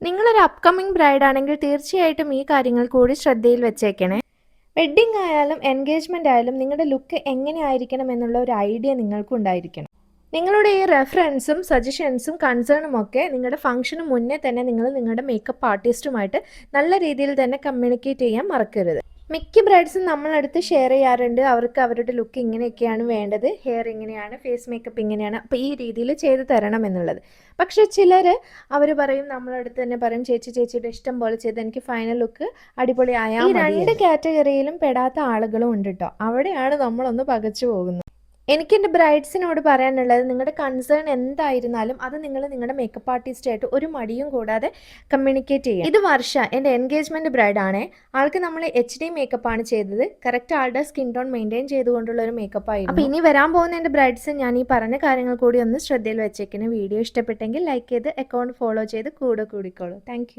നിങ്ങളൊരു upcoming bride ആണെങ്കിൽ തീർച്ചയായിട്ടും ഈ കാര്യങ്ങൾ കൂടി ശ്രദ്ധയിൽ വെച്ചേക്കണേ. വെഡ്ഡിംഗ് ആയാലും എൻഗേജ്മെന്റ് ആയാലും നിങ്ങളുടെ ലുക്ക് എങ്ങനെയായിരിക്കണം എന്നുള്ള ഒരു ഐഡിയ നിങ്ങൾക്കും ഉണ്ടായിരിക്കണം. നിങ്ങളുടെ ഈ റെഫറൻസും സജഷൻസും കൺസേണും ഒക്കെ നിങ്ങളുടെ ഫംഗ്ഷന് മുന്നേ തന്നെ നിങ്ങൾ നിങ്ങളുടെ മേക്കപ്പ് ആർട്ടിസ്റ്റുമായിട്ട് നല്ല രീതിയിൽ തന്നെ കമ്മ്യൂണിക്കേറ്റ് ചെയ്യാൻ മറക്കരുത്. മിക്ക ബ്രൈഡ്സും നമ്മളടുത്ത് ഷെയർ ചെയ്യാറുണ്ട്, അവർക്ക് അവരുടെ ലുക്ക് ഇങ്ങനെയൊക്കെയാണ് വേണ്ടത്, ഹെയർ ഇങ്ങനെയാണ്, ഫേസ് മേക്കപ്പ് ഇങ്ങനെയാണ്, അപ്പോൾ ഈ രീതിയിൽ ചെയ്ത് തരണം എന്നുള്ളത്. പക്ഷേ ചിലർ അവർ പറയും, നമ്മളടുത്ത് തന്നെ പറയും, ചേച്ചിയുടെ ഇഷ്ടം പോലെ ചെയ്ത് എനിക്ക് ഫൈനൽ ലുക്ക് അടിപൊളിയായാൽ മതി. ഈ 2 കാറ്റഗറിയിലും പെടാത്ത ആളുകളും ഉണ്ട് കേട്ടോ. അവിടെയാണ് നമ്മളൊന്ന് പകച്ചു പോകുന്നത്. എനിക്ക് എൻ്റെ ബ്രൈഡ്സിനോട് പറയാനുള്ളത്, നിങ്ങളുടെ കൺസേൺ എന്തായിരുന്നാലും അത് നിങ്ങൾ നിങ്ങളുടെ മേക്കപ്പ് ആർട്ടിസ്റ്റായിട്ട് ഒരു മടിയും കൂടാതെ കമ്മ്യൂണിക്കേറ്റ് ചെയ്യുക. ഇത് വർഷ എൻ്റെ എൻഗേജ്മെൻറ്റ് ബ്രൈഡാണേ. ആൾക്ക് നമ്മൾ HD മേക്കപ്പ് ആണ് ചെയ്തത്. കറക്റ്റ് ആളുടെ സ്കിൻ ടോൺ മെയിൻറ്റെയിൻ ചെയ്തുകൊണ്ടുള്ള ഒരു മേക്കപ്പ് ആയിരുന്നു. അപ്പോൾ ഇനി വരാൻ പോകുന്ന എൻ്റെ ബ്രൈഡ്സ് ഞാൻ ഈ പറഞ്ഞ കാര്യങ്ങൾ കൂടി ഒന്ന് ശ്രദ്ധയിൽ വെച്ചേക്കുന്ന. വീഡിയോ ഇഷ്ടപ്പെട്ടെങ്കിൽ ലൈക്ക് ചെയ്ത് അക്കൗണ്ട് ഫോളോ ചെയ്ത് കൂടെ കൂടിക്കോളൂ. താങ്ക്